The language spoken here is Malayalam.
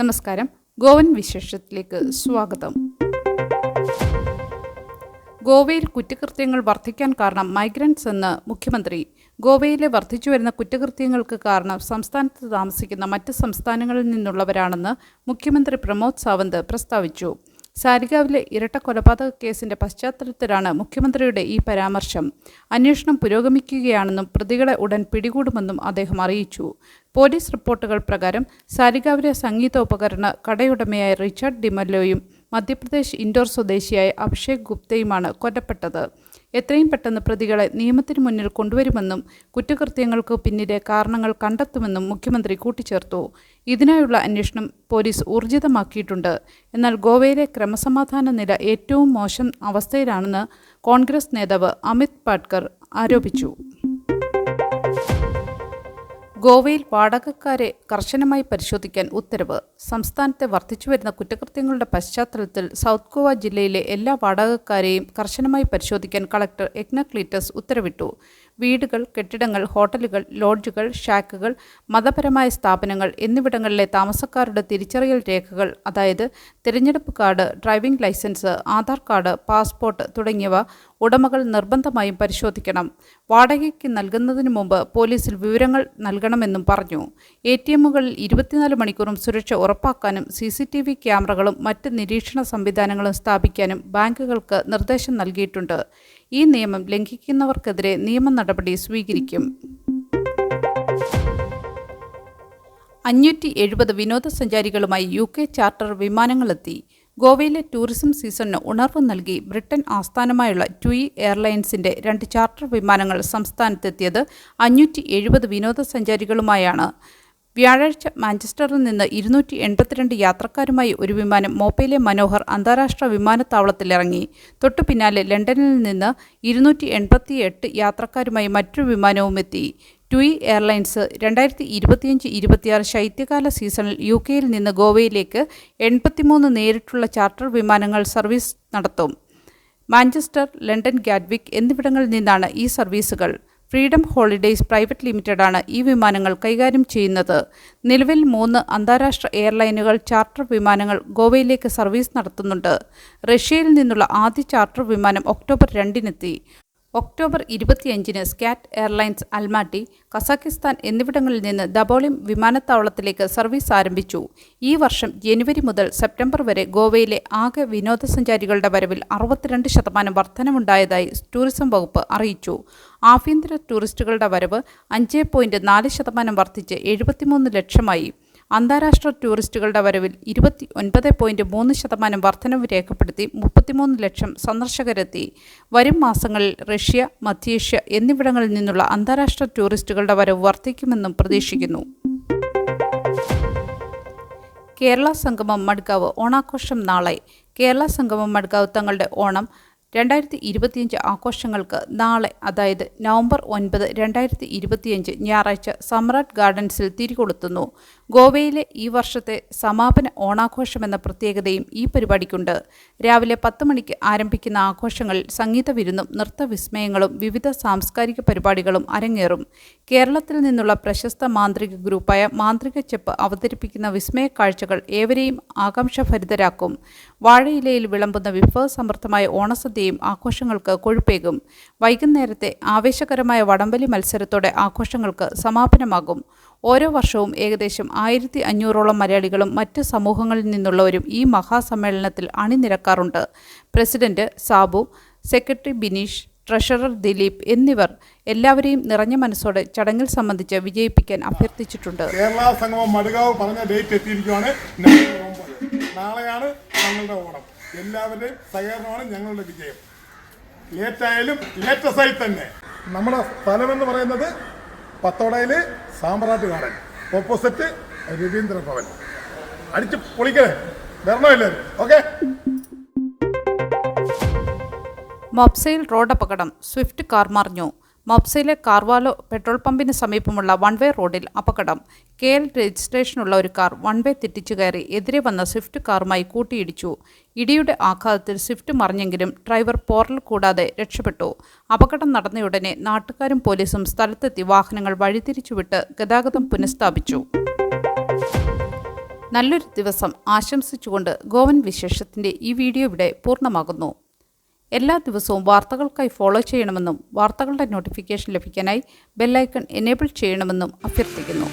നമസ്കാരം. ഗോവൻ വിശേഷത്തിലേക്ക് സ്വാഗതം. ഗോവയിൽ കുറ്റകൃത്യങ്ങൾ വർദ്ധിക്കാൻ കാരണം മൈഗ്രൻസ് എന്ന് മുഖ്യമന്ത്രി. ഗോവയിലെ വർദ്ധിച്ചുവരുന്ന കുറ്റകൃത്യങ്ങൾക്ക് കാരണം സംസ്ഥാനത്ത് താമസിക്കുന്ന മറ്റ് സംസ്ഥാനങ്ങളിൽ നിന്നുള്ളവരാണെന്ന് മുഖ്യമന്ത്രി പ്രമോദ് സാവന്ത് പ്രസ്താവിച്ചു. സാരിഗാവിലെ ഇരട്ട കൊലപാതക കേസിന്റെ പശ്ചാത്തലത്തിലാണ് മുഖ്യമന്ത്രിയുടെ ഈ പരാമർശം. അന്വേഷണം പുരോഗമിക്കുകയാണെന്നും പ്രതികളെ ഉടൻ പിടികൂടുമെന്നും അദ്ദേഹം അറിയിച്ചു. പോലീസ് റിപ്പോർട്ടുകൾ പ്രകാരം സാരിഗാവിലെ സംഗീതോപകരണ കടയുടമയായ റിച്ചാർഡ് ഡിമല്ലോയും മധ്യപ്രദേശ് ഇൻഡോർ സ്വദേശിയായ അഭിഷേക് ഗുപ്തയുമാണ് കൊല്ലപ്പെട്ടത്. എത്രയും പെട്ടെന്ന് പ്രതികളെ നിയമത്തിന് മുന്നിൽ കൊണ്ടുവരുമെന്നും കുറ്റകൃത്യങ്ങൾക്ക് പിന്നിലെ കാരണങ്ങൾ കണ്ടെത്തുമെന്നും മുഖ്യമന്ത്രി കൂട്ടിച്ചേർത്തു. ഇതിനായുള്ള അന്വേഷണം പോലീസ് ഊർജിതമാക്കിയിട്ടുണ്ട്. എന്നാൽ ഗോവയിലെ ക്രമസമാധാന നില ഏറ്റവും മോശം അവസ്ഥയിലാണെന്ന് കോൺഗ്രസ് നേതാവ് അമിത് പാട്കർ ആരോപിച്ചു. ഗോവയിൽ വാടകക്കാരെ കർശനമായി പരിശോധിക്കാൻ ഉത്തരവ്. സംസ്ഥാനത്തെ വർദ്ധിച്ചുവരുന്ന കുറ്റകൃത്യങ്ങളുടെ പശ്ചാത്തലത്തിൽ സൗത്ത് ഗോവ ജില്ലയിലെ എല്ലാ വാടകക്കാരെയും കർശനമായി പരിശോധിക്കാൻ കളക്ടർ യഗ്ന ക്ലീറ്റസ് ഉത്തരവിട്ടു. വീടുകൾ, കെട്ടിടങ്ങൾ, ഹോട്ടലുകൾ, ലോഡ്ജുകൾ, ഷാക്കുകൾ, മതപരമായ സ്ഥാപനങ്ങൾ എന്നിവിടങ്ങളിലെ താമസക്കാരുടെ തിരിച്ചറിയൽ രേഖകൾ, അതായത് തിരഞ്ഞെടുപ്പ് card, driving licence, Aadhaar card, passport തുടങ്ങിയവ ഉടമകൾ നിർബന്ധമായും പരിശോധിക്കണം. വാടകയ്ക്ക് നൽകുന്നതിന് മുമ്പ് പോലീസിൽ വിവരങ്ങൾ നൽകണമെന്നും പറഞ്ഞു. ATMകളിൽ 24 മണിക്കൂറും സുരക്ഷ ഉറപ്പാക്കാനും CCTV ക്യാമറകളും മറ്റ് നിരീക്ഷണ സംവിധാനങ്ങളും സ്ഥാപിക്കാനും ബാങ്കുകൾക്ക് നിർദ്ദേശം നൽകിയിട്ടുണ്ട്. ഈ നിയമം ലംഘിക്കുന്നവർക്കെതിരെ നിയമ നടപടി സ്വീകരിക്കും. 570 വിനോദസഞ്ചാരികളുമായി UK ചാർട്ടർ വിമാനങ്ങളെത്തി. ഗോവയിലെ ടൂറിസം സീസണിന് ഉണർവ് നൽകി ബ്രിട്ടൻ ആസ്ഥാനമായുള്ള TUI എയർലൈൻസിന്റെ 2 ചാർട്ടർ വിമാനങ്ങൾ സംസ്ഥാനത്തെത്തിയത് 570 വിനോദസഞ്ചാരികളുമായാണ്. വ്യാഴാഴ്ച മാഞ്ചസ്റ്ററിൽ നിന്ന് 282 യാത്രക്കാരുമായി ഒരു വിമാനം മോപ്പയിലെ മനോഹർ അന്താരാഷ്ട്ര വിമാനത്താവളത്തിലിറങ്ങി. തൊട്ടു പിന്നാലെ ലണ്ടനിൽ നിന്ന് 288 യാത്രക്കാരുമായി മറ്റൊരു വിമാനവും എത്തി. TUI എയർലൈൻസ് 2025-26 ശൈത്യകാല സീസണിൽ UKയിൽ നിന്ന് ഗോവയിലേക്ക് 83 നേരിട്ടുള്ള ചാർട്ടർ വിമാനങ്ങൾ സർവീസ് നടത്തും. മാഞ്ചസ്റ്റർ, ലണ്ടൻ ഗാറ്റ്വിക് എന്നിവിടങ്ങളിൽ നിന്നാണ് ഈ സർവീസുകൾ. ഫ്രീഡം ഹോളിഡേയ്സ് പ്രൈവറ്റ് ലിമിറ്റഡാണ് ഈ വിമാനങ്ങൾ കൈകാര്യം ചെയ്യുന്നത്. നിലവിൽ 3 അന്താരാഷ്ട്ര എയർലൈനുകൾ ചാർട്ടർ വിമാനങ്ങൾ ഗോവയിലേക്ക് സർവീസ് നടത്തുന്നുണ്ട്. റഷ്യയിൽ നിന്നുള്ള ആദ്യ ചാർട്ടർ വിമാനം ഒക്ടോബർ 2-നെത്തി. ഒക്ടോബർ 25-ന് സ്കാറ്റ് എയർലൈൻസ് അൽമാട്ടി, കസാക്കിസ്ഥാൻ എന്നിവിടങ്ങളിൽ നിന്ന് ദബോളിം വിമാനത്താവളത്തിലേക്ക് സർവീസ് ആരംഭിച്ചു. ഈ വർഷം ജനുവരി മുതൽ സെപ്റ്റംബർ വരെ ഗോവയിലെ ആകെ വിനോദസഞ്ചാരികളുടെ വരവിൽ 62% വർധനവുണ്ടായതായി ടൂറിസം വകുപ്പ് അറിയിച്ചു. ആഭ്യന്തര ടൂറിസ്റ്റുകളുടെ വരവ് 5.4% വർദ്ധിച്ച് 73 ലക്ഷമായി. അന്താരാഷ്ട്ര ടൂറിസ്റ്റുകളുടെ വരവിൽ 29.3% വർധനവ് രേഖപ്പെടുത്തി 33 ലക്ഷം സന്ദർശകരെത്തി. വരും മാസങ്ങളിൽ റഷ്യ, മധ്യേഷ്യ എന്നിവിടങ്ങളിൽ നിന്നുള്ള അന്താരാഷ്ട്ര ടൂറിസ്റ്റുകളുടെ വരവ് വർദ്ധിക്കുമെന്നും പ്രതീക്ഷിക്കുന്നു. കേരള സംഗമം മഡ്ഗാവ് ഓണാഘോഷം നാളെ. കേരള സംഗമം മഡ്ഗാവ് തങ്ങളുടെ ഓണം 2025 ആഘോഷങ്ങൾക്ക് നാളെ, അതായത് നവംബർ 9, 2025 ഞായറാഴ്ച സമ്രാട്ട് ഗാർഡൻസിൽ തിരികൊളുത്തുന്നു. ഗോവയിലെ ഈ വർഷത്തെ സമാപന ഓണാഘോഷമെന്ന പ്രത്യേകതയും ഈ പരിപാടിക്കുണ്ട്. രാവിലെ 10 മണിക്ക് ആരംഭിക്കുന്ന ആഘോഷങ്ങളിൽ സംഗീത വിരുന്നും നൃത്തവിസ്മയങ്ങളും വിവിധ സാംസ്കാരിക പരിപാടികളും അരങ്ങേറും. കേരളത്തിൽ നിന്നുള്ള പ്രശസ്ത മാന്ത്രിക ഗ്രൂപ്പായ മാന്ത്രിക ചെപ്പ് അവതരിപ്പിക്കുന്ന വിസ്മയ കാഴ്ചകൾ ഏവരെയും ആകാംക്ഷഭരിതരാക്കും. വാഴയിലയിൽ വിളമ്പുന്ന വിഭവസമൃദ്ധമായ ഓണസദ്യയും ആഘോഷങ്ങൾക്ക് കൊഴുപ്പേകും. വൈകുന്നേരത്തെ ആവേശകരമായ വടംവലി മത്സരത്തോടെ ആഘോഷങ്ങൾക്ക് സമാപനമാകും. ഓരോ വർഷവും ഏകദേശം 1500ഓളം മലയാളികളും മറ്റ് സമൂഹങ്ങളിൽ നിന്നുള്ളവരും ഈ മഹാസമ്മേളനത്തിൽ അണിനിരക്കാറുണ്ട്. President Sabu, secretary Bineesh, treasurer Dileep എന്നിവർ എല്ലാവരെയും നിറഞ്ഞ മനസ്സോടെ ചടങ്ങിൽ സംബന്ധിച്ച് വിജയിപ്പിക്കാൻ അഭ്യർത്ഥിച്ചിട്ടുണ്ട്. കേരള സംഗമം മഡ്ഗാവ് പറഞ്ഞ ഡേറ്റ് എത്തിയിരിക്കുകയാണ്. നാളെയാണ് ഞങ്ങളുടെ ഓണം. എല്ലാവരുടെയും സഹകരണമാണ് ഞങ്ങളുടെ വിജയം. ലേറ്റായാലും ലേറ്റസ്റ്റായി തന്നെ. നമ്മുടെ സ്ഥലമെന്ന് പറയുന്നത് പത്തോടയില് സാമ്രാട്ട് ഗാർഡൻ, ഓപ്പോസിറ്റ് രവീന്ദ്ര ഭവൻ. അടിച്ച് പൊളിക്കണേ, വരണോ എല്ലാവരും? ഓക്കെ. മൊബ്സയിൽ റോഡ് അപകടം, സ്വിഫ്റ്റ് കാർ മറിഞ്ഞു. മൊബ്സയിലെ കാർവാലോ പെട്രോൾ പമ്പിന് സമീപമുള്ള വൺവേ റോഡിൽ അപകടം. KL രജിസ്ട്രേഷനുള്ള ഒരു കാർ വൺവേ തെറ്റിച്ചു കയറി എതിരെ വന്ന സ്വിഫ്റ്റ് കാറുമായി കൂട്ടിയിടിച്ചു. ഇടിയുടെ ആഘാതത്തിൽ സ്വിഫ്റ്റ് മറിഞ്ഞെങ്കിലും ഡ്രൈവർ പോറൽ കൂടാതെ രക്ഷപ്പെട്ടു. അപകടം നടന്നയുടനെ നാട്ടുകാരും പോലീസും സ്ഥലത്തെത്തി വാഹനങ്ങൾ വഴിതിരിച്ചുവിട്ട് ഗതാഗതം പുനഃസ്ഥാപിച്ചു. നല്ലൊരു ദിവസം ആശംസിച്ചുകൊണ്ട് ഗോവൻ വിശേഷത്തിൻ്റെ ഈ വീഡിയോ ഇവിടെ പൂർണ്ണമാകുന്നു. എല്ലാ ദിവസവും വാർത്തകൾക്കായി ഫോളോ ചെയ്യണമെന്നും വാർത്തകളുടെ നോട്ടിഫിക്കേഷൻ ലഭിക്കാനായി ബെല്ലൈക്കൺ എനേബിൾ ചെയ്യണമെന്നും അഭ്യർത്ഥിക്കുന്നു.